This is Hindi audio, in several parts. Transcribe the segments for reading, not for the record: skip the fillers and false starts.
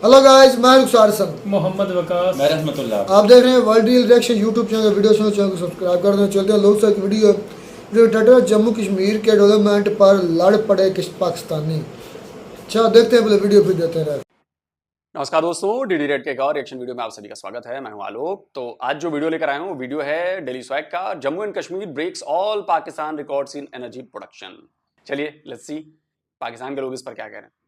हेलो गाइस, मैं रुखसार हसन। मोहम्मद वकास। मैं रहमतुल्लाह। आप देख रहे हैं world real reaction YouTube channel. Video सुनो, चैनल को सब्सक्राइब कर दें। चलते हैं लोग सब वीडियो। डिक्टेटर जम्मू कश्मीर के डेवलपमेंट पर लड़ पड़े पाकिस्तानी। अच्छा, देखते हैं पहले वीडियो, फिर देते हैं। नमस्कार दोस्तों, डीडी रेड के एक और रिएक्शन वीडियो में आप सभी का स्वागत है। मैं हूं आलोक। तो आज जो वीडियो लेकर आया हूं वो वीडियो है डेली स्वैग का, Jammu and Kashmir breaks all Pakistan records in energy production. चलिए लेट्स सी पाकिस्तान के लोग इस पर क्या कह रहे हैं।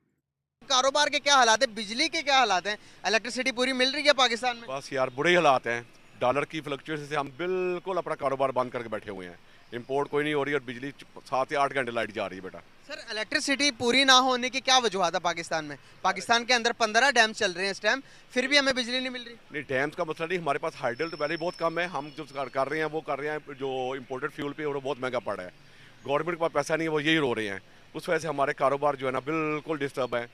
कारोबार के क्या हालात है, बिजली के क्या हालात हैं, इलेक्ट्रिसिटी पूरी मिल रही है पाकिस्तान में? बस यार बुरे ही हालात हैं। डॉलर की फ्लक्चुएशन से हम बिल्कुल अपना कारोबार बंद करके बैठे हुए हैं। इंपोर्ट कोई नहीं हो रही और बिजली 7 या 8 घंटे लाइट जा रही है बेटा। सर, इलेक्ट्रिसिटी पूरी ना होने की क्या वजूहत है पाकिस्तान में? पाकिस्तान के अंदर 15 डैम चल रहे हैं इस टाइम, फिर भी हमें बिजली नहीं मिल रही। नहीं, डैम्स का मसला नहीं, हमारे पास हाइडल तो पहले ही बहुत कम है। हम जो कर रहे हैं वो कर रहे हैं जो इम्पोर्टेड फ्यूल पे, और वो बहुत महंगा पड़ रहा है। गवर्नमेंट के पास पैसा नहीं है, वो यही रो रहे हैं। उस वजह से हमारे कारोबार जो है ना बिल्कुल डिस्टर्ब है।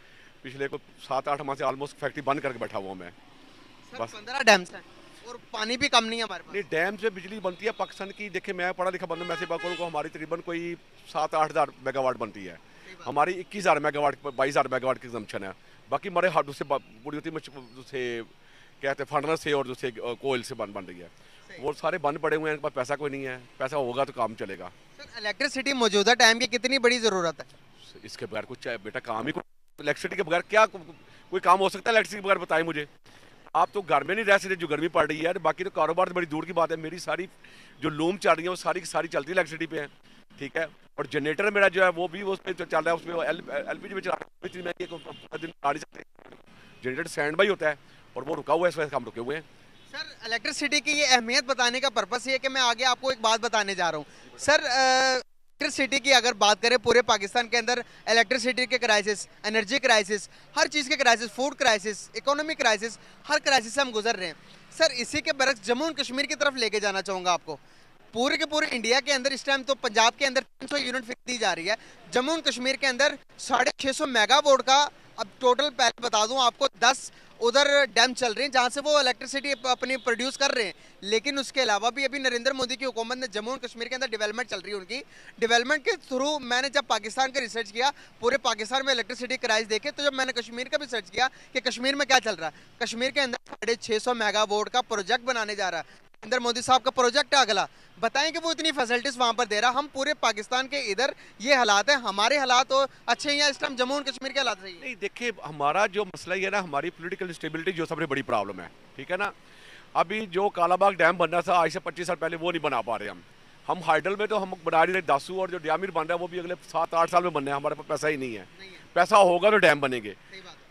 पिछले को 7-8 माह से ऑलमोस्ट फैक्ट्री बंद करके बैठा हुआ मैं। सर, बस 15 डैम्स हैं और पानी भी कम नहीं है हमारे नहीं, पास। डैम से बिजली बनती है पाकिस्तान की। देखिए, मैं पढ़ा लिखा बंदा, मैं से बात करूँ को हमारी तकरीबन कोई 7-8 हज़ार मेगावाट बनती है। हमारी 21,000 मेगावाट 22,000 मेगावाट की कंजम्पशन है। बाकी हमारे हाथ से पूरी होती है, कहते हैं फर्नस से और दूसरे कोयल से बन रही है। वो सारे बंद पड़े हुए हैं, इनके पास पैसा कोई नहीं है। पैसा होगा तो काम चलेगा। सर, इलेक्ट्रिसिटी मौजूदा टाइम की कितनी बड़ी ज़रूरत है? इसके बगैर कुछ बेटा काम ही इलेक्ट्रिसिटी के बगैर क्या कोई काम हो सकता है? इलेक्ट्रिसिटी के बगैर बताएं मुझे। आप तो घर में नहीं रह सकते जो गर्मी पड़ रही है। बाकी तो कारोबार तो बड़ी दूर की बात है। मेरी सारी जो लूम चल रही है वो सारी की सारी चलती है इलेक्ट्रिसिटी पे है, ठीक है। और जनरेटर मेरा जो है वो भी उस पर चल रहा है, उसमें एलपीजी में चला रहा है। जनरेटर स्टैंड बाई होता है और वो रुका हुआ है, इस वजह से हम रुके हुए हैं। सर, इलेक्ट्रिसिटी की ये अहमियत बताने का पर्पस ये है कि मैं आगे आपको एक बात बताने जा रहा हूँ। सर, इलेक्ट्रिसिटी की अगर बात करें पूरे पाकिस्तान के अंदर, इलेक्ट्रिसिटी के क्राइसिस, एनर्जी क्राइसिस, हर चीज़ के crisis, food crisis, economic crisis, हर क्राइसिस से हम गुजर रहे हैं। सर, इसी के बरक्स जम्मू एंड कश्मीर की तरफ लेके जाना चाहूँगा आपको। पूरे के पूरे इंडिया के अंदर इस टाइम तो पंजाब के अंदर 300 यूनिट फिक्स दी जा रही है। जम्मू एंड कश्मीर के अंदर 650 मेगावाट का अब टोटल, पहले बता दूं आपको, 10 उधर डैम चल रहे हैं जहां से वो इलेक्ट्रिसिटी अपनी प्रोड्यूस कर रहे हैं। लेकिन उसके अलावा भी अभी नरेंद्र मोदी की हुकूमत ने जम्मू एंड कश्मीर के अंदर डेवलपमेंट चल रही है उनकी। डेवलपमेंट के थ्रू मैंने जब पाकिस्तान का रिसर्च किया, पूरे पाकिस्तान में इलेक्ट्रिसिटी क्राइस देखे, तो जब मैंने कश्मीर का भी सर्च किया कि कश्मीर में क्या चल रहा है, कश्मीर के अंदर 650 मेगावाट का प्रोजेक्ट बनाने जा रहा है। नरेंद्र मोदी साहब का प्रोजेक्ट है अगला। बताएं कि वो इतनी फैसिलिटीज वहां पर दे रहा। हम पूरे पाकिस्तान के इधर ये हालात है, हमारे हालात तो अच्छे हैं या इस टाइम जम्मू एंड कश्मीर के हालात सही है? नहीं, देखिए, हमारा जो मसला ये है ना, हमारी पॉलिटिकल स्टेबिलिटी जो सबसे बड़ी प्रॉब्लम है, ठीक है ना। अभी जो कालाबाग डैम बनना था आज से 25 साल पहले, वो नहीं बना पा रहे हम हाइडल में तो हम बना रहे दासू, और जो डैमिर बन रहा है वो भी अगले 7-8 साल में बनना है। हमारे पास पैसा ही नहीं है। पैसा होगा तो डैम बनेंगे।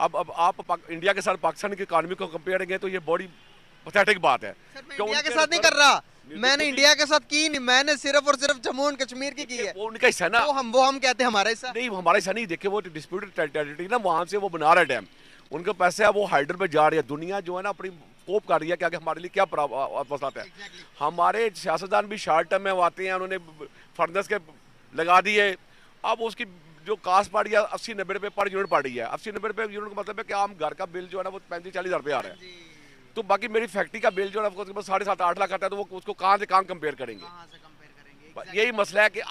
अब आप इंडिया के साथ पाकिस्तान की इकानमी को कंपेयर करेंगे तो ये बड़ी पैथेटिक बात है। सर, मैं इंडिया के साथ नहीं कर रहा, मैंने इंडिया के साथ की नहीं, मैंने सिर्फ और सिर्फ जम्मू एंड कश्मीर की है। वो उनका हिस्सा ना, वो हम कहते हैं हमारा हिस्सा नहीं, हमारा हिस्सा नहीं। देखिए, वो डिस्प्यूटेड टेरिटरी ना, वहां से वो बना रहा है डैम, उनके पैसे है, वो हाइडल पे जा रही है। दुनिया जो है ना अपनी कोप कर रही है कि आगे हमारे लिए क्या मसला है। हमारे सियासतदान भी शॉर्ट टर्म में आते हैं, उन्होंने फर्नेस के लगा दिए। अब उसकी जो कास्ट पड़ रही है 80-90 रुपये पर यूनिट पड़ रही है। 80-90 रुपये यूनिट का मतलब है कि आम घर का बिल जो है ना वो 35-40 हज़ार रुपये आ रहा है। तो बाकी मेरी फैक्ट्री का बिल जो है 7.5-8 लाख आता है, तो वो उसको कहाँ से कहाँ कंपेयर करेंगे? यही मसला है कि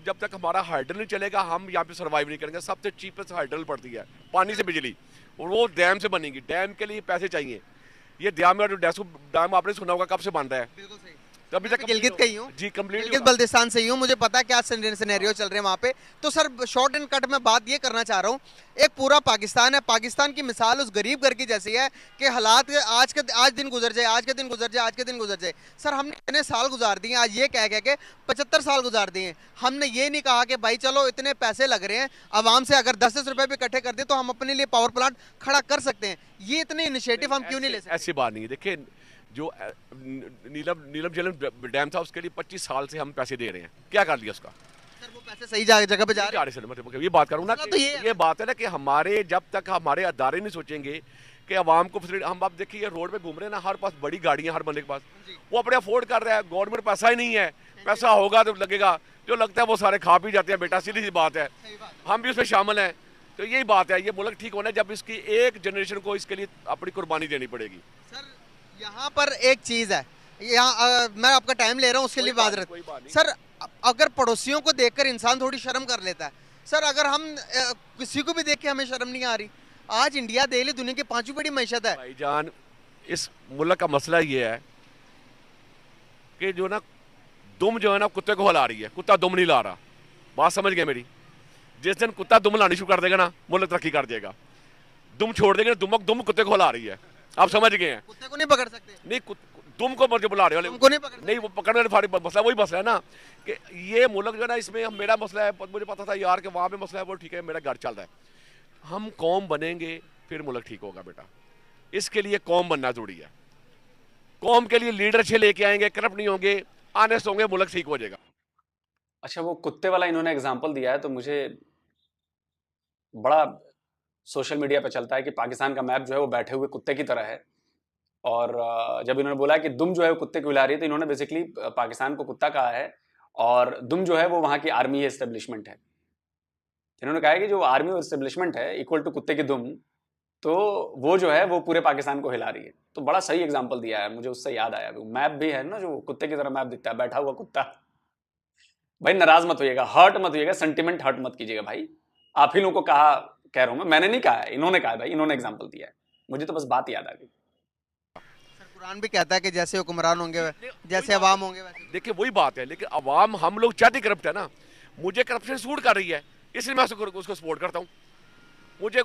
जब तक हमारा हाइडल नहीं चलेगा हम यहाँ पे सर्वाइव नहीं करेंगे। सबसे चीपेस्ट हाइडल पड़ती है पानी से बिजली, और वो डैम से बनेगी। डैम के लिए पैसे चाहिए। ये डैम में जो डैम आपने सुना होगा, कब से बन रहा है? बिल्कुल सही। तो अभी तक गिलगित का ही हूँ जी, कंप्लीट गिलगित बल्तिस्तान से ही हूँ, मुझे पता है क्या सिनेरियो चल रहे हैं वहाँ पे। तो सर, शॉर्ट एंड कट में बात ये करना चाह रहा हूँ, एक पूरा पाकिस्तान है, पाकिस्तान की मिसाल उस गरीब घर की जैसी है कि हालात आज दिन गुजर जाए, आज के दिन गुजर जाए, आज के दिन गुजर जाए। सर, हमने इतने साल गुजार दिए, आज ये कह के 75 साल गुजार दिए। हमने ये नहीं कहा कि भाई चलो इतने पैसे लग रहे हैं, आवाम से अगर 10-10 रुपए भी इकट्ठे कर दे तो हम अपने लिए पावर प्लांट खड़ा कर सकते हैं। ये इतने इनिशिएटिव हम क्यों नहीं ले सकते? ऐसी बात नहीं है। देखिए, जो नीलम झेलम डैम था उसके लिए 25 साल से हम पैसे दे रहे हैं। क्या कर लिया उसका? सर, वो पैसे सही जगह पे जा रहे हैं। ये बात करूँ ना, तो ये बात है ना कि जब तक हमारे अदारे नहीं सोचेंगे कि आवाम को फैसिलिटी, हम आप देखिए रोड पे घूम रहे हैं ना, हर पास बड़ी गाड़ियां, हर बंदे के पास, वो अपने अफोर्ड कर रहा है। गवर्नमेंट पैसा ही नहीं है, पैसा होगा तो लगेगा, जो लगता है वो सारे खा पी जाते हैं बेटा, सीधी सी बात है। हम भी उसमें शामिल हैं। तो यही बात है, ये मुल्क ठीक होना है जब इसकी एक जनरेशन को इसके लिए अपनी कुर्बानी देनी पड़ेगी। सर, यहाँ पर एक चीज है, यहाँ मैं आपका टाइम ले रहा हूँ उसके लिए माजरत। सर, अगर पड़ोसियों को देखकर इंसान थोड़ी शर्म कर लेता है। सर, अगर हम किसी को भी देख के हमें शर्म नहीं आ रही, आज इंडिया डेली दुनिया की 5वीं बड़ी मैशत है। भाईजान, इस मुल्क का मसला ये है कि जो ना दुम जो है ना कुत्ते को हिला रही है, कुत्ता दुम नहीं ला रहा। बात समझ गए मेरी? जिस दिन कुत्ता दुम लानी शुरू कर देगा ना, मुल्क तरक्की कर जाएगा। दुम छोड़ देंगे, दुम कुत्ते को हिला रही है। आप समझ गए हैं? कुत्ते को नहीं पकड़ सकते, नहीं, दुम को मुझे बुला रहे हो, तुमको नहीं पकड़ नहीं वो पकड़ने वाली मसला वही मसला है ना कि ये मुल्क जो है ना, इसमें मेरा मसला है, मुझे पता था यार कि वहाँ पे मसला है, वो ठीक है, मेरा घर चल रहा है। हम कौम बनेंगे फिर मुल्क ठीक होगा बेटा। इसके लिए कौम बनना जरूरी है। कौम के लिए लीडर अच्छे लेके आएंगे, करप्ट नहीं होंगे, ऑनेस्ट होंगे, मुल्क ठीक हो जाएगा। अच्छा, वो कुत्ते वाला इन्होंने एग्जाम्पल दिया है तो मुझे बड़ा सोशल मीडिया पे चलता है कि पाकिस्तान का मैप जो है वो बैठे हुए कुत्ते की तरह है। और जब इन्होंने बोला कि दुम जो है वो कुत्ते को हिला रही है, तो इन्होंने बेसिकली पाकिस्तान को कुत्ता कहा है और दुम जो है वो वहाँ की आर्मी है, एस्टेब्लिशमेंट है। इन्होंने कहा है कि जो आर्मी और एस्टेब्लिशमेंट है इक्वल टू कुत्ते की दुम, तो वो जो है वो पूरे पाकिस्तान को हिला रही है। तो बड़ा सही एग्जाम्पल दिया है, मुझे उससे याद आया। मैप भी है ना जो कुत्ते की तरह मैप दिखता है, बैठा हुआ कुत्ता। भाई नाराज मत होइएगा, हर्ट मत होइएगा, सेंटिमेंट हर्ट मत कीजिएगा भाई। आप ही लोगों को कहा, कह रहा हूं मैंने नहीं कहा है, इन्होंने कहा है भाई, इन्होंने एग्जाम्पल दिया है। मुझे तो बस बात याद आ गई। सर कुरान भी कहता है कि जैसे हुक्मरान होंगे जैसे अवाम होंगे वैसे। देखिए वही बात है, लेकिन अवाम हम लोग चाहते करप्ट है ना। मुझे करप्शन सूट कर रही है, इसलिए मैं उसको सपोर्ट करता हूँ। मुझे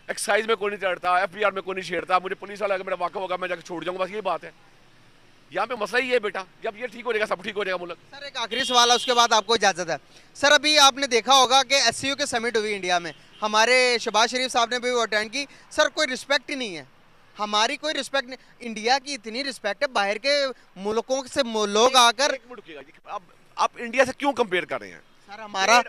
एक्साइज में कोई नहीं चढ़ता, FBR में कोई नहीं छेड़ता, मुझे पुलिस वाला अगर मेरा वाकफ होगा मैं जाकर छोड़ जाऊंगा, बस ये बात है। यहाँ पे मसला ही है बेटा, जब ये ठीक हो जाएगा सब ठीक हो जाएगा मुल्क। सर एक आखिरी सवाल है, उसके बाद आपको इजाजत है। सर अभी आपने देखा होगा कि SCO के समिट हुई इंडिया में, हमारे शहबाज शरीफ साहब ने भी वो अटेंड की। सर कोई रिस्पेक्ट ही नहीं है, हमारी कोई रिस्पेक्ट नहीं। इंडिया की इतनी रिस्पेक्ट है, बाहर के मुल्कों से लोग आकर। आप इंडिया से क्यों कंपेयर कर रहे हैं? सर हमारा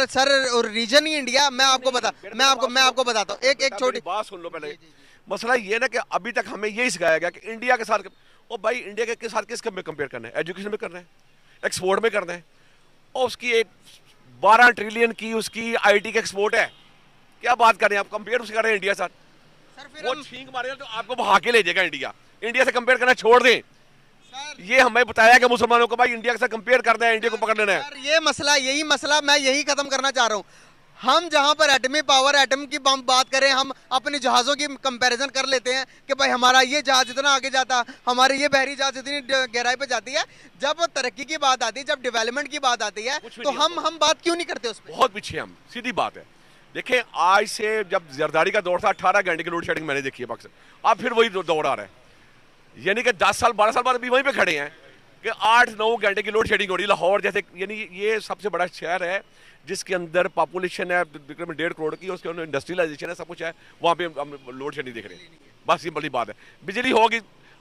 सर और रीजन ही इंडिया। मैं आपको बताता हूँ एक छोटी बात सुन लो पहले। मसला ये ना कि अभी तक हमें यही सिखाया गया कि इंडिया के साथ, ओ भाई इंडिया के साथ किस में कंपेयर करना है? एजुकेशन में करना है, एक्सपोर्ट में करना है। और उसकी एक 12 ट्रिलियन की उसकी IT का एक्सपोर्ट है। क्या बात कर रहे हैं आप? कंपेयर उससे कर रहे हैं इंडिया के साथ। सर फिर वो छींक मारेगा तो आपको बहा के ले जाएगा इंडिया। इंडिया से कंपेयर करना छोड़ दें। ये हमें बताया कि मुसलमानों को भाई इंडिया के साथ कंपेयर करना है, इंडिया को पकड़ लेना है। सर ये मसला, यही मसला मैं यही खत्म करना चाह रहा हूँ। हम जहां पर एटमी पावर, एटम की बम बात करें, हम अपने जहाज़ों की कंपैरिजन कर लेते हैं कि भाई हमारा ये जहाज इतना आगे जाता, हमारे ये बहरी जहाज इतनी गहराई पे जाती है। जब तरक्की की बात आती है, जब डेवलपमेंट की बात आती है, तो हम बात क्यों नहीं करते उस पर? बहुत पीछे हम, सीधी बात है। देखें आज से जब जरदारी का दौर था, 18 घंटे की लोड शेडिंग मैंने देखी है पाकिस्तान। अब फिर वही दौर आ रहा है, यानी कि 10 साल 12 साल बाद भी वहीं पे खड़े हैं कि 8-9 घंटे की लोड शेडिंग हो रही है। लाहौर जैसे, यानी ये सबसे बड़ा शहर है जिसके अंदर पॉपुलेशन है 1.5 करोड़ की, उसके अंदर इंडस्ट्रियलाइजेशन है, सब कुछ है, वहाँ पे हम लोड शेडिंग देख रहे हैं। बस सिंपल बात है, बिजली होगी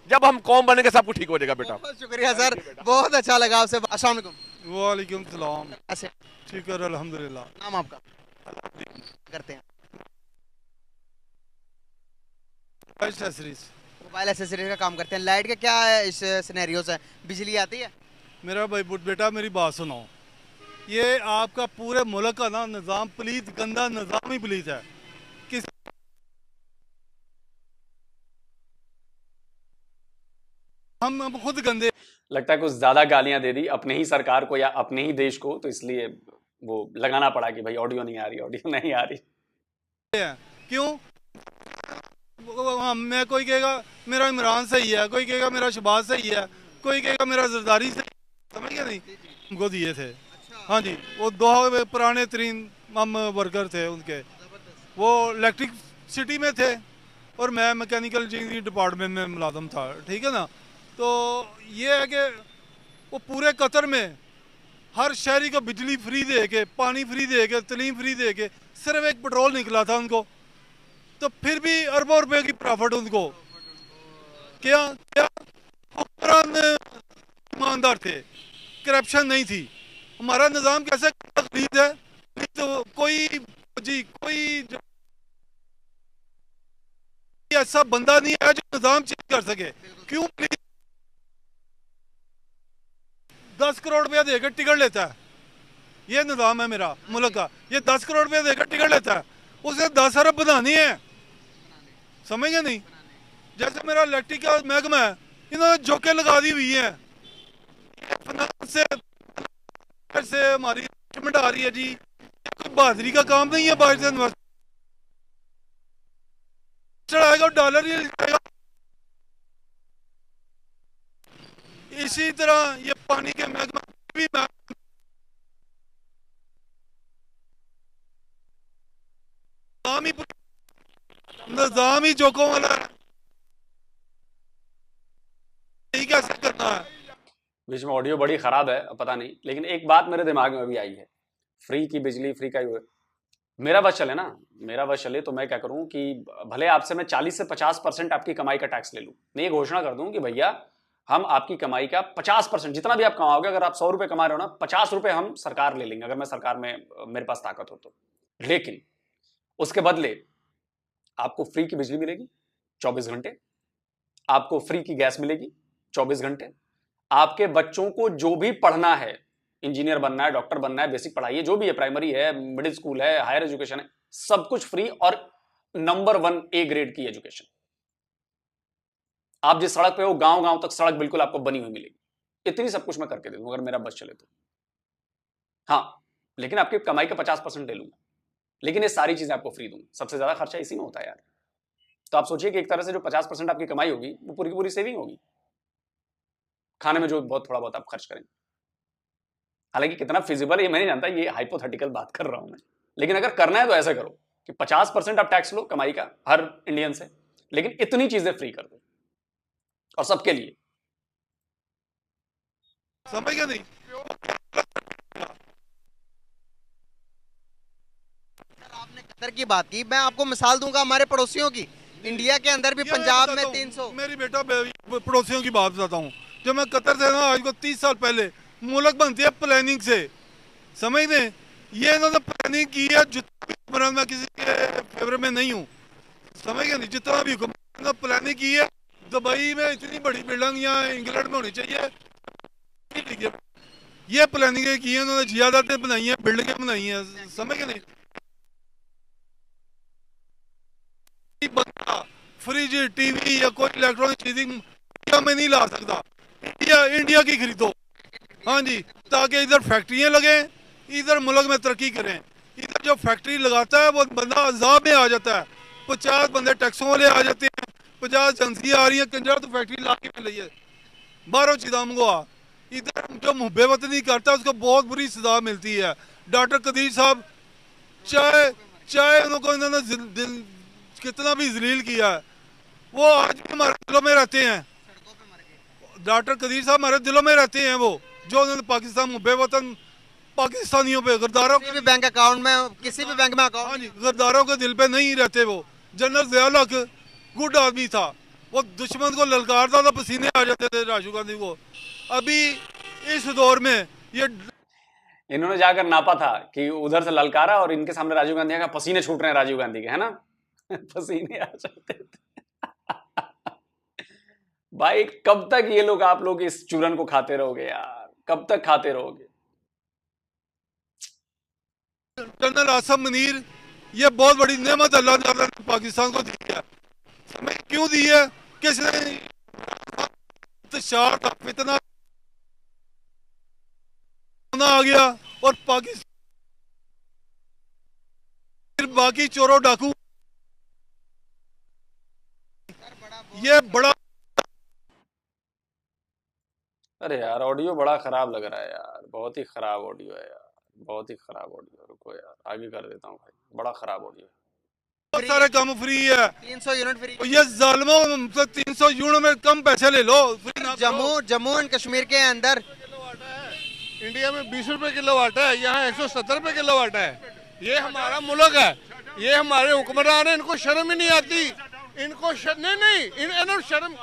जब हम कौम बनेंगे सब कुछ ठीक हो जाएगा बेटा। बहुत शुक्रिया सर, बहुत अच्छा लगा आपसे। अस्सलाम वालेकुम। वालेकुम सलाम। ऐसे ठीक है अल्हम्दुलिल्लाह। नाम आपका? करते हैं एक्सेसरीज। मोबाइल एसेसरीज का काम करते हैं। लाइट का क्या है इस सिनेरियो से? बिजली आती है? मेरा भाई बेटा मेरी बात सुनो, ये आपका पूरे मुल्क का ना निज़ाम पलीत, गंदा निज़ाम ही पलीत है। किस हम खुद गंदे। लगता है कुछ ज्यादा गालियां दे दी अपने ही सरकार को या अपने ही देश को, तो इसलिए वो लगाना पड़ा कि भाई ऑडियो नहीं आ रही, ऑडियो नहीं आ रही। क्यों? मैं कोई कहेगा मेरा इमरान सही है, कोई कहेगा मेरा शहबाज सही है, कोई कहेगा मेरा जरदारी सही, समझ गया नहीं? उनको दिए थे। हाँ जी, वो 2 पुराने तरीन हम वर्कर थे उनके, वो इलेक्ट्रिक सिटी में थे और मैं मैकेनिकल इंजीनियरिंग डिपार्टमेंट में मुलाजम था, ठीक है ना। तो ये है कि वो पूरे कतर में हर शहरी को बिजली फ्री दे के, पानी फ्री दे के, तलीम फ्री दे के, सिर्फ एक पेट्रोल निकला था उनको, तो फिर भी अरबों रुपए की प्रॉफिट उनको। क्या क्या ईमानदार थे, करप्शन नहीं थी। हमारा निज़ाम कैसे खरीद है? तो कोई ऐसा बंदा नहीं है जो निज़ाम चेंज कर सके। क्यों? 10 करोड़ रुपया देकर टिकट लेता है, ये निज़ाम है मेरा मुल्क का। ये 10 करोड़ रुपया देकर टिकट लेता है, उसे 10 अरब बनानी है, समझ गए नहीं? जैसे मेरा इलेक्ट्रिक का महकमा है, इन्होंने झोंके लगा दी हुई है, से हमारी पेमेंट आ रही है जी। कोई बहादुरी का काम नहीं है बाहर से चढ़ाएगा और डॉलर ही जाएगा। इसी तरह ये पानी के महकमा भी निजाम ही जोकों वाला है, यही कैसे करना है। बीच में ऑडियो बड़ी खराब है, पता नहीं, लेकिन एक बात मेरे दिमाग में अभी आई है, फ्री की बिजली, फ्री का ही मेरा बस चले ना, मेरा बस चले तो मैं क्या करूं कि भले आपसे मैं 40 से 50% आपकी कमाई का टैक्स ले लूं, मैं ये घोषणा कर दूं कि भैया हम आपकी कमाई का 50%, जितना भी आप कमाओगे, अगर आप 100 रुपए कमा रहे हो ना, 50 रुपए हम सरकार ले लेंगे, अगर मैं सरकार में मेरे पास ताकत हो तो। लेकिन उसके बदले आपको फ्री की बिजली मिलेगी 24 घंटे, आपको फ्री की गैस मिलेगी 24 घंटे, आपके बच्चों को जो भी पढ़ना है, इंजीनियर बनना है, डॉक्टर बनना है, बेसिक पढ़ाई है, जो भी है, प्राइमरी है, मिडिल स्कूल है, हायर एजुकेशन है, सब कुछ फ्री और नंबर 1 ए ग्रेड की एजुकेशन। आप जिस सड़क पे हो, गांव गांव तक सड़क बिल्कुल आपको बनी हुई मिलेगी। इतनी सब कुछ मैं करके दे दूं अगर मेरा बस चले तो। हाँ, लेकिन आपकी कमाई का 50% ले लूंगा, लेकिन ये सारी चीजें आपको फ्री दूंगा। सबसे ज्यादा खर्चा इसी में होता है यार। तो आप सोचिए कि एक तरह से जो 50% आपकी कमाई होगी वो पूरी की पूरी सेविंग होगी, खाने में जो बहुत थोड़ा बहुत आप खर्च करेंगे। हालांकि कितना फिजिबल ये मैं नहीं जानता, ये हाइपोथेटिकल बात कर रहा हूं मैं, लेकिन अगर करना है तो ऐसा करो कि 50% आप टैक्स लो कमाई का हर इंडियन से, लेकिन इतनी चीजें फ्री कर दो और सबके लिए। समझ गया नहीं? आपने कतर की बात की, मैं आपको मिसाल दूंगा हमारे पड़ोसियों की। इंडिया के अंदर भी पंजाब में 300। मेरी बेटा पड़ोसियों की बात बताता हूँ। जब मैं कतर से ना, आज को 30 साल पहले, मुल्क बनती है प्लानिंग से, समझ दें, ये इन्होंने प्लानिंग की है। जितना मैं किसी के फेवर में नहीं हूँ, समझ गए नहीं, जितना भी प्लानिंग की है। दुबई में इतनी बड़ी बिल्डिंग या इंग्लैंड में होनी चाहिए, ये प्लानिंग की है इन्होंने, जियादतें बनाई हैं, बिल्डिंगें बनाई हैं, समझ गए नहीं। बंदा फ्रिज, टीवी या कोई इलेक्ट्रॉनिक चीज इंडिया में नहीं ला सकता। इंडिया की खरीदो, हाँ जी, ताकि इधर फैक्ट्रियां लगे, इधर मुल्क में तरक्की करें। इधर जो फैक्ट्री लगाता है वो बंदा अजाब में आ जाता है। 50 बंदे टैक्सों वाले आ जाते हैं, 50 एजेंसियां आ रही हैं, कंजर तो फैक्ट्री ला के मिल रही है बाहरों चिदाम को आ। इधर जो मुहब्बे वतनी करता है उसको बहुत बुरी सजा मिलती है। डॉक्टर कदीर साहब, चाहे उनको इन्होंने कितना भी जलील किया है, वो आज भी हमारे दिलों में रहते हैं। डॉक्टर कदीर साहब हमारे दिलों में रहते हैं, वो जो उन्होंने पाकिस्तान मुहब्बे वतन पाकिस्तानियों पे, गद्दारों किसी भी बैंक अकाउंट में, किसी भी बैंक में अकाउंट, हाँ जी, गद्दारों के दिल पे नहीं रहते। वो जनरल ज़ियाउल हक गुड आदमी था, वो दुश्मन को ललकारता था, पसीने आ जाते थे राजीव गांधी को। अभी इस दौर में ये इन्होंने जाकर नापा था कि उधर से ललकारा और इनके सामने राजीव गांधी का पसीने छूट रहे हैं, राजीव गांधी के, है ना पसीने आ जाते थे भाई कब तक ये लोग, आप लोग इस चूरन को खाते रहोगे यार, कब तक खाते रहोगे? जनरल आसम मुनीर, ये बहुत बड़ी नेमत अल्लाह ताला ने पाकिस्तान को दी है। समय क्यों दी है? किसने इतना आ गया और पाकिस्तान बाकी चोरों डाकू, ये बड़ा। अरे यार ऑडियो बड़ा खराब लग रहा है यार, बहुत ही खराब ऑडियो है यार, बहुत ही खराब ऑडियो। रुको यार आगे कर देता हूँ भाई, बड़ा खराब ऑडियो है। बहुत सारे काम फ्री है, 300 यूनिट फ्री। ये जालिमों, 300 यूनिट में कम पैसे ले लो, फ्री ना करो। जम्मू एंड कश्मीर के अंदर इंडिया में 20 रुपए किलोवाट है, यहाँ 170 रुपए किलोवाट है। ये हमारा मुल्क है, ये हमारे हुक्मरान है, इनको शर्म ही नहीं आती। इनको नहीं इन्होंने शर्म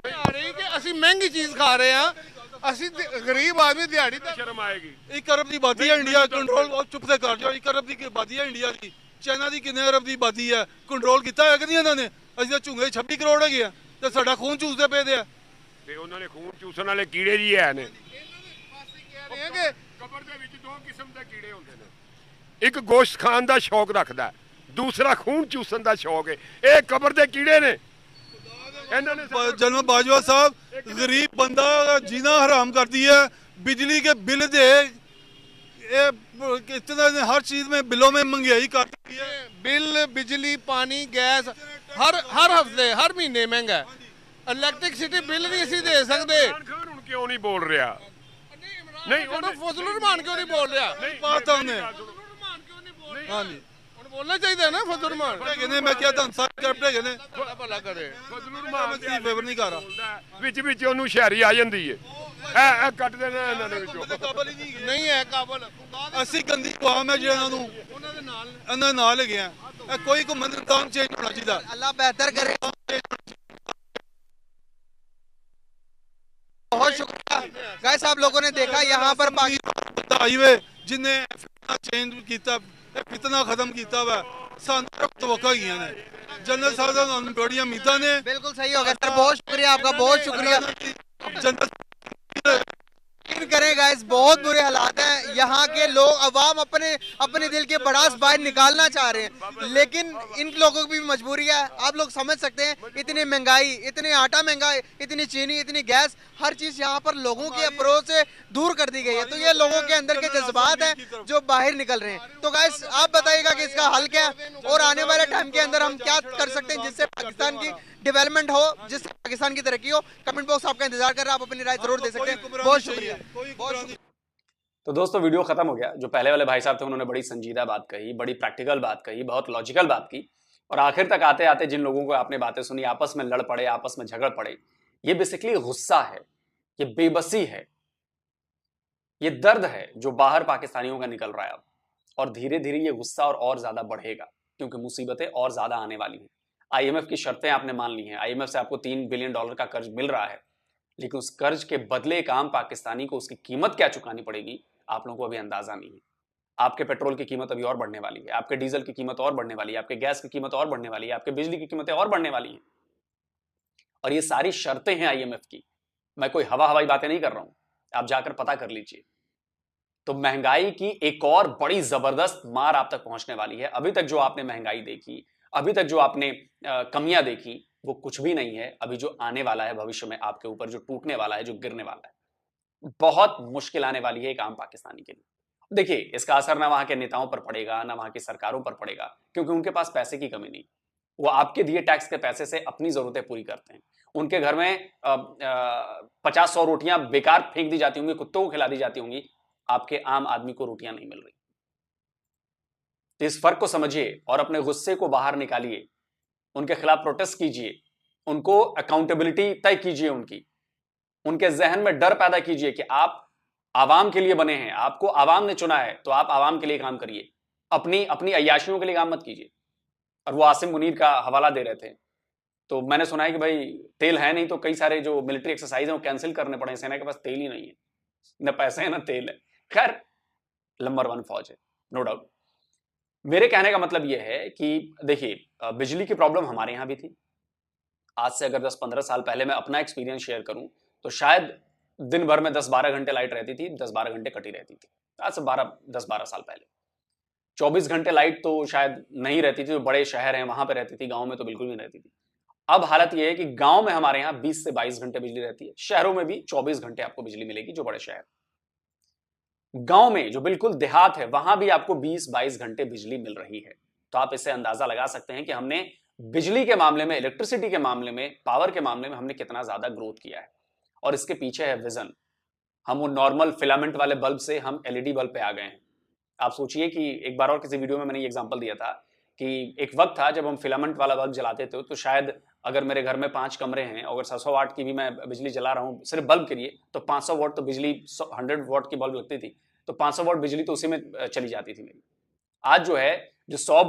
आ रही कि असि महंगी चीज खा रहे हैं, असि गरीब आदमी दिहाड़ी तक शर्म आएगी। 1 अरब की आबादी है इंडिया, कंट्रोल और चुप से कर जाओ। 1 अरब की आबादी है इंडिया की, चाइना की कितने अरब की आबादी है, कंट्रोल किया है कि नहीं इन्होंने? असि तो झुंगे 26 करोड़ है गया, तो साडा खून चूसते पे दे। ਤੇ ਉਹਨਾਂ ਨੇ ਖੂਨ ਚੂਸਣ ਵਾਲੇ ਕੀੜੇ ਜੀ ਹੈ ਨੇ। ਕਬਰ ਦੇ ਵਿੱਚ 2 ਕਿਸਮ ਦੇ ਕੀੜੇ ਹੁੰਦੇ ਨੇ, ਇੱਕ ਗੋਸ਼ਤ ਖਾਣ ਦਾ ਸ਼ੌਕ ਰੱਖਦਾ, ਦੂਸਰਾ ਖੂਨ ਚੂਸਣ ਦਾ ਸ਼ੌਕ ਹੈ। ਇਹ ਕਬਰ ਦੇ ਕੀੜੇ ਨੇ। जनरल बाजवा साहब, गरीब बंदा जीना हराम कर दिया, बिजली के बिल दे, इतना हर चीज में बिलों में महंगाई कर दी है। बिल बिजली पानी गैस हर हफ्ते हर महीने महंगा है इलेक्ट्रिसिटी बिल नहीं ਅਸੀਂ ਦੇ ਸਕਦੇ खान ਹੁਣ ਕਿਉਂ ਨਹੀਂ ਬੋਲ ਰਿਹਾ ਨਹੀਂ ਉਹਨੂੰ ਫਜ਼ਲੁਰ ਰਹਿਮਾਨ ਕਿਉਂ ਨਹੀਂ ਬੋਲ ਰਿਹਾ ਬਾਤ ਉਹਨੇ ਹਾਂਜੀ ਹੁਣ ਬੋਲਣਾ ਚਾਹੀਦਾ ਨਾ ਫਜ਼ਲੁਰ ਰਹਿਮਾਨ ਕਹਿੰਦੇ ਮੈਂ ਕਿਹਾ ਤੁਹਾਨੂੰ ਸਾਰੇ ਕਰਪਟੇ ਕਹਿੰਦੇ ਭਲਾ ਕਰੇ ਫਜ਼ਲੁਰ ਮੈਂ ਰਹਿਮਾਨ ਕੀ ਫੇਵਰ ਨਹੀਂ ਕਰ ਰਹਾ ਵਿੱਚ ਵਿੱਚ ਉਹਨੂੰ ਸ਼ਹਿਰੀ ਆ ਜਾਂਦੀ ਏ ਇਹ ਕੱਟ ਦੇਣਾ ਇਹਨਾਂ ਦੇ ਵਿੱਚੋਂ ਕਾਬਲ ਹੀ ਨਹੀਂ ਨਹੀਂ ਹੈ ਕਾਬਲ ਅਸੀਂ ਗੰਦੀ ਕੌਮ ਹੈ ਜਿਹੜਾ ਨੂੰ ਉਹਨਾਂ ਦੇ ਨਾਲ ਇਹਨਾਂ ਦੇ ਨਾਲ ਹੈਗੇ ਆ ਇਹ ਕੋਈ ਘੁੰਮਣ ਦਾ ਨਿਜ਼ਾਮ ਚੇਂਜ ਹੋਣਾ ਚਾਹੀਦਾ अल्लाह बेहतर करे। बहुत शुक्रिया गाइस, आप लोगों ने देखा यहाँ पर ਹਾਈਵੇ ਜਿਨੇ ਫਿਤਨਾ ਚੇਂਜ ਕੀਤਾ ਫਿਤਨਾ ਖਤਮ ਕੀਤਾ ਵਾ ਸਾਨੂੰ ਤਵੱਕਾ ਗਈਆਂ ਨੇ ਜਨਰਲ ਸਾਹਿਬ ਦਾ ਸਾਨੂੰ ਬੜੀਆਂ ਉਮੀਦਾਂ ਨੇ बिल्कुल सही हो गया सर, बहुत शुक्रिया आपका, बहुत शुक्रिया। जनरल यकीन करें गाइस, बहुत बुरे हालात हैं यहाँ के लोग, अवाम अपने दिल के भड़ास बाहर निकालना चाह रहे हैं, लेकिन इन लोगों की भी मजबूरी है। आप लोग समझ सकते हैं, इतनी महंगाई, इतने आटा महंगा, इतनी चीनी, इतनी गैस, हर चीज़ यहाँ पर लोगों की अप्रोच से दूर कर दी गई है। तो ये लोगों के अंदर के जज्बात हैं जो बाहर निकल रहे हैं। तो गाइस आप बताइएगा कि इसका हल क्या है और आने वाले टाइम के अंदर हम क्या कर सकते हैं जिससे पाकिस्तान की डेवलपमेंट हो, जिससे पाकिस्तान की तरक्की हो। कमेंट बॉक्स आपका इंतजार कर रहा है, आप अपनी राय जरूर दे सकते हैं। बहुत शुक्रिया। तो दोस्तों वीडियो खत्म हो गया। जो पहले वाले भाई साहब थे उन्होंने बड़ी संजीदा बात कही, बड़ी प्रैक्टिकल बात कही, बहुत लॉजिकल बात की, और आखिर तक आते आते जिन लोगों को आपने बातें सुनी आपस में लड़ पड़े, आपस में झगड़ पड़े, ये बेसिकली गुस्सा है, ये बेबसी है, ये दर्द है जो बाहर पाकिस्तानियों का निकल रहा है अब, और धीरे धीरे ये गुस्सा और ज्यादा बढ़ेगा क्योंकि मुसीबतें और ज्यादा आने वाली हैं। IMF की शर्तें आपने मान ली हैं, IMF से आपको $3 बिलियन का कर्ज मिल रहा है, लेकिन उस कर्ज के बदले एक आम पाकिस्तानी को उसकी कीमत क्या चुकानी पड़ेगी आप लोगों को अभी अंदाजा नहीं है। आपके पेट्रोल की कीमत अभी और बढ़ने वाली है, आपके डीजल की कीमत और बढ़ने वाली है, आपके गैस की कीमत और बढ़ने वाली है, आपके बिजली की कीमतें और बढ़ने वाली हैं, और ये सारी शर्तें हैं IMF की। मैं कोई हवाई बातें नहीं कर रहा हूं, आप जाकर पता कर लीजिए। तो महंगाई की एक और बड़ी जबरदस्त मार आप तक पहुंचने वाली है। अभी तक जो आपने महंगाई देखी, अभी तक जो आपने कमियां देखी, वो कुछ भी नहीं है। अभी जो आने वाला है भविष्य में आपके ऊपर, जो टूटने वाला है, जो गिरने वाला है, बहुत मुश्किल आने वाली है एक आम पाकिस्तानी के लिए। देखिए, इसका असर ना वहां के नेताओं पर पड़ेगा, ना वहां की सरकारों पर पड़ेगा, क्योंकि उनके पास पैसे की कमी नहीं। वो आपके दिए टैक्स के पैसे से अपनी जरूरतें पूरी करते हैं। उनके घर में 50-100 रोटियां बेकार फेंक दी जाती होंगी, कुत्तों को खिला दी जाती होंगी, आपके आम आदमी को रोटियां नहीं मिल रही। तो इस फर्क को समझिए और अपने गुस्से को बाहर निकालिए, उनके खिलाफ प्रोटेस्ट कीजिए, उनको अकाउंटेबिलिटी तय कीजिए, उनके जहन में डर पैदा कीजिए कि आप आवाम के लिए बने हैं, आपको आवाम ने चुना है, तो आप आवाम के लिए काम करिए, अपनी अय्याशियों के लिए काम मत कीजिए। और वो आसिम मुनीर का हवाला दे रहे थे, तो मैंने सुना है कि भाई तेल है नहीं, तो कई सारे जो मिलिट्री एक्सरसाइज हैं वो कैंसिल करने पड़े, सेना के पास तेल ही नहीं है, न पैसे है न तेल है। खैर, नंबर 1 फौज है, नो डाउट। मेरे कहने का मतलब यह है कि देखिए, बिजली की प्रॉब्लम हमारे यहां भी थी। आज से अगर 10-15 साल पहले मैं अपना एक्सपीरियंस शेयर करूं तो शायद दिन भर में 10-12 घंटे लाइट रहती थी, 10-12 घंटे कटी रहती थी। आज से 10-12 साल पहले 24 घंटे लाइट तो शायद नहीं रहती थी, जो बड़े शहर हैं वहां पर रहती थी, गांव में तो बिल्कुल नहीं रहती थी। अब हालत यह है कि गांव में हमारे यहाँ 20 से 22 घंटे बिजली रहती है, शहरों में भी 24 घंटे आपको बिजली मिलेगी, जो बड़े शहर। गांव में जो बिल्कुल देहात है वहां भी आपको 20-22 घंटे बिजली मिल रही है। तो आप इससे अंदाजा लगा सकते हैं कि हमने बिजली के मामले में, इलेक्ट्रिसिटी के मामले में, पावर के मामले में हमने कितना ज्यादा ग्रोथ किया है। और इसके पीछे है विजन। हम वो नॉर्मल फिलामेंट वाले बल्ब से हम LED बल्ब पे आ गए हैं। आप सोचिए कि एक बार और किसी वीडियो में मैंने ये एग्जांपल दिया था कि एक वक्त था जब हम फिलामेंट वाला बल्ब जलाते थे, तो शायद अगर मेरे घर में 5 कमरे हैं, अगर 700 वाट की भी मैं बिजली जला रहा हूँ सिर्फ बल्ब के लिए, तो 500 वाट तो बिजली, 100 वाट की बल्ब लगती थी, तो 500 वाट बिजली तो उसी में चली जाती थी मेरी। आज जो है, जो 100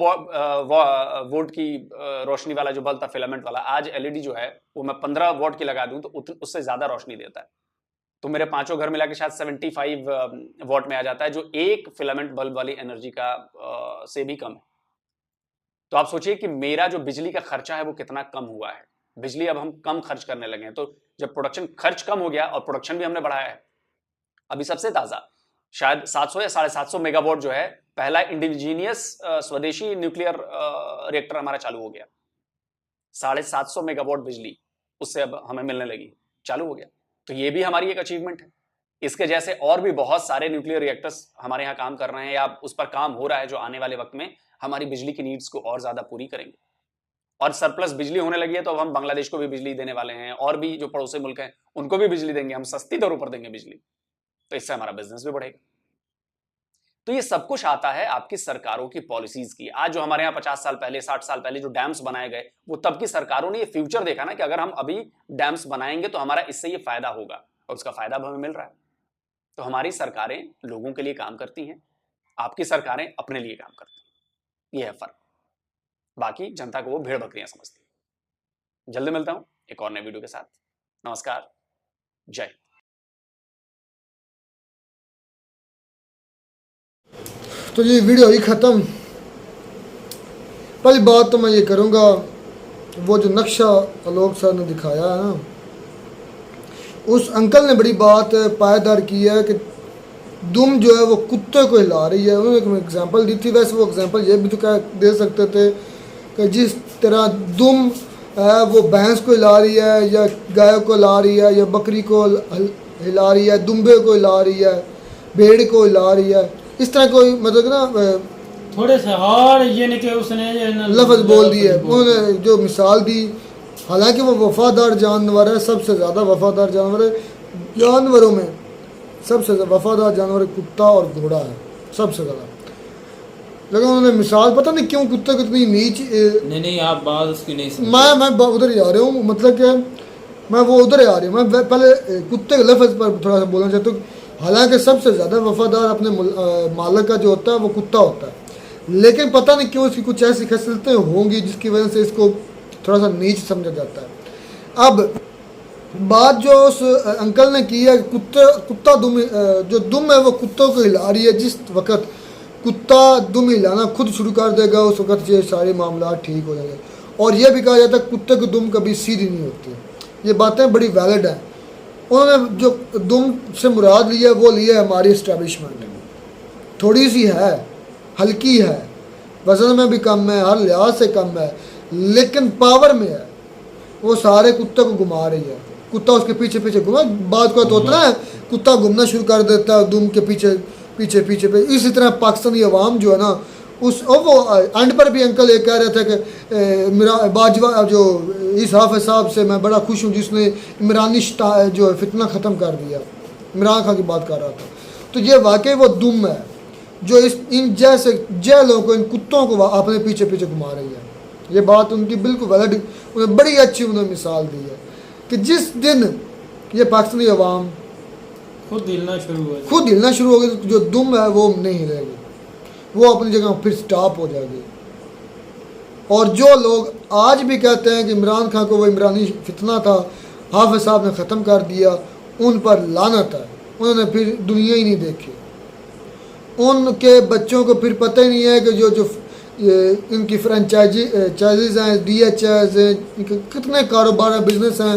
वोल्ट की रोशनी वाला जो बल्ब था फिलामेंट वाला, आज LED जो है वो मैं 15 वाट की लगा दूं तो उससे ज्यादा रोशनी देता है। तो मेरे 5 घर मिला के शायद 75 वाट में आ जाता है, जो एक फिलामेंट बल्ब वाली एनर्जी का से भी कम है। तो आप सोचिए कि मेरा जो बिजली का खर्चा है वो कितना कम हुआ है। बिजली अब हम कम खर्च करने लगे हैं। तो जब प्रोडक्शन खर्च कम हो गया और प्रोडक्शन भी हमने बढ़ाया है। अभी सबसे ताजा शायद 700 या 750 मेगावाट जो है, पहला इंडिजीनियस स्वदेशी न्यूक्लियर रिएक्टर हमारा चालू हो गया। 750 मेगावाट बिजली उससे अब हमें मिलने लगी, चालू हो गया। तो ये भी हमारी एक अचीवमेंट है। इसके जैसे और भी बहुत सारे न्यूक्लियर रिएक्टर्स हमारे यहाँ काम कर रहे हैं या उस पर काम हो रहा है, जो आने वाले वक्त में हमारी बिजली की नीड्स को और ज्यादा पूरी करेंगे। और सरप्लस बिजली होने लगी है तो अब हम बांग्लादेश को भी बिजली देने वाले हैं, और भी जो पड़ोसी मुल्क हैं उनको भी बिजली देंगे, हम सस्ती दरों पर देंगे बिजली, तो इससे हमारा बिजनेस भी बढ़ेगा। तो ये सब कुछ आता है आपकी सरकारों की पॉलिसीज की। आज जो हमारे यहाँ 50 साल पहले 60 साल पहले जो डैम्स बनाए गए, वो तब की सरकारों ने ये फ्यूचर देखा ना कि अगर हम अभी डैम्स बनाएंगे तो हमारा इससे ये फायदा होगा, और उसका फायदा हमें मिल रहा है। तो हमारी सरकारें लोगों के लिए काम करती हैं, आपकी सरकारें अपने लिए काम करती हैं, ये है फर्क। बाकी जनता को वो भेड़ बकरियां समझती है। जल्दी मिलता हूं एक और नए वीडियो के साथ। नमस्कार, जय हिंद। तो ये वीडियो ही ख़त्म। पहली बात तो मैं ये करूँगा, वो जो नक्शा आलोक सर ने दिखाया है ना, उस अंकल ने बड़ी बात पायदार की है कि दुम जो है वो कुत्ते को हिला रही है। उन्होंने एक एग्जांपल दी थी, वैसे वो एग्जांपल ये भी तो क्या दे सकते थे कि जिस तरह दुम है वो भैंस को हिला रही है या गाय को हिला रही है या बकरी को हिला रही है, दुम्बे को हिला रही है, भेड़ को हिला रही है, इस तरह कोई मतलब ना थोड़े से हार ये नहीं कि उसने लफ्ज़ बोल दिए। उन्होंने जो मिसाल दी, हालांकि वो वफादार जानवर है, सबसे ज़्यादा वफादार जानवर है। जानवरों में सबसे वफादार जानवर कुत्ता और घोड़ा है सबसे ज़्यादा। लेकिन उन्होंने मिसाल पता नहीं क्यों कुत्ते को इतनी नीच नहीं आप बात उसकी नहीं समझ। मैं उधर ही आ रहा हूँ, मतलब कि मैं वो उधर ही आ रही हूँ। मैं पहले कुत्ते के लफ्ज़ पर थोड़ा सा बोलना चाहता हूँ। हालांकि सबसे ज़्यादा वफादार अपने मालिक का जो होता है वो कुत्ता होता है, लेकिन पता नहीं क्यों इसकी कुछ ऐसी खसलतें होंगी जिसकी वजह से इसको थोड़ा सा नीच समझा जाता है। अब बात जो उस अंकल ने की है, कुत्ता दुम जो दुम है वो कुत्तों को हिला रही है। जिस वक्त कुत्ता दुम हिलाना खुद शुरू कर देगा उस वक्त ये सारे मामला ठीक हो जाएंगे। और ये भी कहा जाता है कुत्ते की दुम कभी सीधी नहीं होती। ये बातें बड़ी वैलिड हैं। उन्होंने जो दुम से मुराद लिया वो लिया है हमारी इस्टेब्लिशमेंट। थोड़ी सी है, हल्की है, वज़न में भी कम है, हर लिहाज से कम है, लेकिन पावर में है। वो सारे कुत्ते को घुमा रही है, कुत्ता उसके पीछे पीछे घुमा। बात को तो होता है कुत्ता घूमना शुरू कर देता है दुम के पीछे पीछे पीछे पे। इसी तरह पाकिस्तानी अवाम जो है ना, उस और वो एंड पर भी अंकल ये कह रहे थे कि मेरा बाजवा जो इस हाफिज़ साहब से मैं बड़ा खुश हूँ जिसने इमरानी जो फितना ख़त्म कर दिया। इमरान खान की बात कर रहा था। तो ये वाकई वो दुम है जो इन जैसे लोगों को, इन कुत्तों को अपने पीछे पीछे घुमा रही है। ये बात उनकी बिल्कुल वैलिड, उन्हें बड़ी अच्छी उन्होंने मिसाल दी है कि जिस दिन ये पाकिस्तानी अवाम खुद हिलना शुरू हो गई तो जो दुम है वो नहीं हिलेगी, वो अपनी जगह फिर स्टॉप हो जाएगी। और जो लोग आज भी कहते हैं कि इमरान खान को वो इमरानी फितना था, हाफिज़ साहब ने ख़त्म कर दिया, उन पर लानत है। उन्होंने फिर दुनिया ही नहीं देखी। उनके बच्चों को फिर पता ही नहीं है कि जो इनकी फ्रेंचाइजीज़ हैं, DHS हैं, कितने कारोबार हैं, बिजनेस हैं।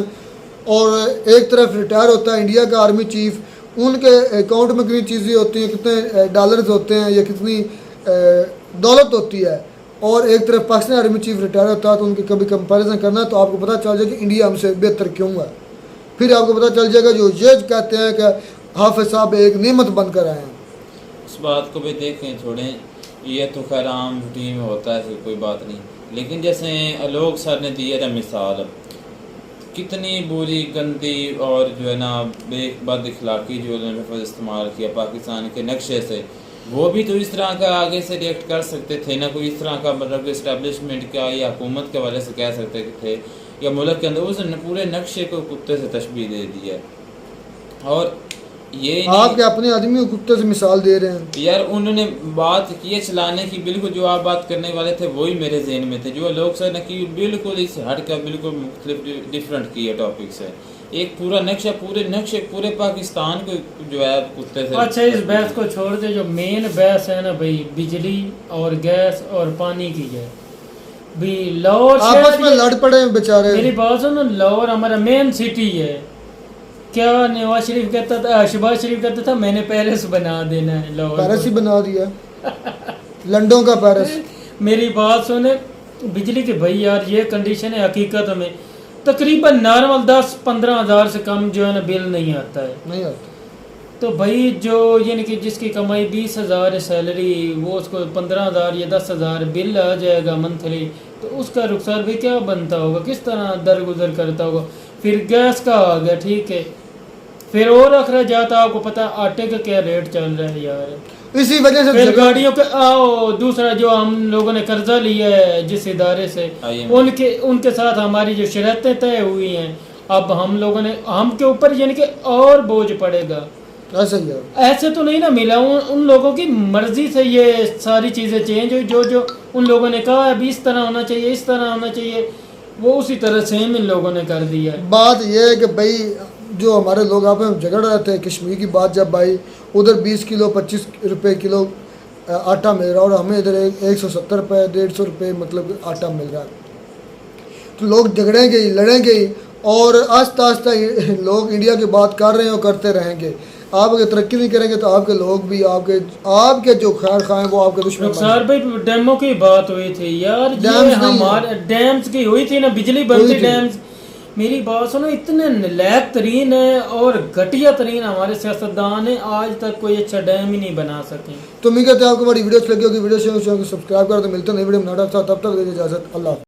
और एक तरफ रिटायर होता है इंडिया का आर्मी चीफ, उनके अकाउंट में कितनी चीज़ें होती हैं, कितने डॉलर्स होते हैं या कितनी दौलत होती है। और एक तरफ पाकिस्तानी आर्मी चीफ रिटायर होता है, तो उनकी कभी कंपैरिजन करना तो आपको पता चल जाएगा कि इंडिया हमसे बेहतर क्यों है। फिर आपको पता चल जाएगा जो ये कहते हैं कि हाफिज़ साहब एक नेमत बनकर आए हैं। इस बात को भी देखें, छोड़ें, ये तो खैर आम रूटीन में होता है, कोई बात नहीं। लेकिन जैसे आलोक सर ने दिया था मिसाल, कितनी बुरी गंदी और जो है ना बद इखलाकी जो लफ्ज़ इस्तेमाल किया पाकिस्तान के नक्शे से, वो भी तो इस तरह का आगे से रिएक्ट कर सकते थे ना। कोई इस तरह का मतलब इस्टेब्लिशमेंट का या हुकूमत के वाले से कह सकते थे, या मुल्क के अंदर उस पूरे नक्शे को कुत्ते से तशबीह दे दी है। और ये आपके अपने आदमी को कुत्ते से मिसाल दे रहे हैं यार। उन्होंने बात की है चलाने की, बिल्कुल जो आप बात करने वाले थे वही मेरे जहन में थे। जो लोग सर ने की बिल्कुल इस हट का बिल्कुल मुख्तलिफ डिफरेंट किया टॉपिक से। एक पूरा नक्शा, पूरे पाकिस्तान को जो है कुत्ते से। अच्छा, इस बहस को छोड़ दे, जो मेन बहस है ना भाई, बिजली और गैस और पानी की है भी। लाहौर आपस में लड़ पड़े बेचारे। मेरी बात सुनो, लाहौर हमारा मेन सिटी है। क्या नवाज शरीफ कहता था, शहबाज शरीफ कहता था मैंने पेरिस बना देना है लाहौर, पेरिस ही बना दिया लंडों का पेरिस। मेरी बात सुने, बिजली की भाई यार ये कंडीशन है, हकीकत में तकरीबन नॉर्मल 10-15 हज़ार से कम जो है ना बिल नहीं आता है। नहीं आता। तो भाई जो यानी कि जिसकी कमाई 20,000 है सैलरी, वो उसको 15,000 या 10,000 बिल आ जाएगा मंथली, तो उसका रुखसार भी क्या बनता होगा, किस तरह दरगुजर करता होगा। फिर गैस का आ गया, ठीक है, फिर और अखराजात आपको पता आटे का क्या रेट चल रहा है यार, इसी वजह से फिर गाड़ियों के आओ। दूसरा जो हम लोगों ने कर्जा लिया है जिस इदारे से, उनके साथ हमारी जो शर्तें तय हुई हैं, अब हम लोगों ने हमके ऊपर यानी कि और बोझ पड़ेगा। ऐसा ही है। ऐसे तो नहीं ना मिला, उन लोगों की मर्जी से ये सारी चीज़ें चेंज हुई, जो उन लोगों ने कहा अभी इस तरह होना चाहिए, इस तरह होना चाहिए, वो उसी तरह सेम इन लोगों ने कर दिया। बात यह है कि भाई जो हमारे लोग आप में झगड़ रहे थे, कश्मीर की बात जब आई, उधर 20 किलो 25 रुपए किलो आटा मिल रहा है और हमें इधर 170 रुपये 150 रुपये मतलब आटा मिल रहा है, तो लोग झगड़ेंगे ही, लड़ेंगे ही, और आस्ता आस्ता लोग इंडिया की बात कर रहे हैं और करते रहेंगे। आप अगर तरक्की नहीं करेंगे तो आपके लोग भी आपके जो खैर खाएं वो आपके दुश्मन। सर भाई डैमों की बात हुई थी यार, ये हमारे डैम्स की हुई थी ना, बिजली बनती डैम्स। मेरी बात सुनो, इतने नलायक तरीन है और घटिया तरीन हमारे सियासतदान है, आज तक कोई अच्छा डैम ही नहीं बना सके। तो उम्मीद करते हैं आपको हमारी वीडियो अच्छी लगी होगी। वीडियो को सब्सक्राइब कर, तो मिलते हैं नई वीडियो में, तब तक दीजिए इजाजत, अल्लाह।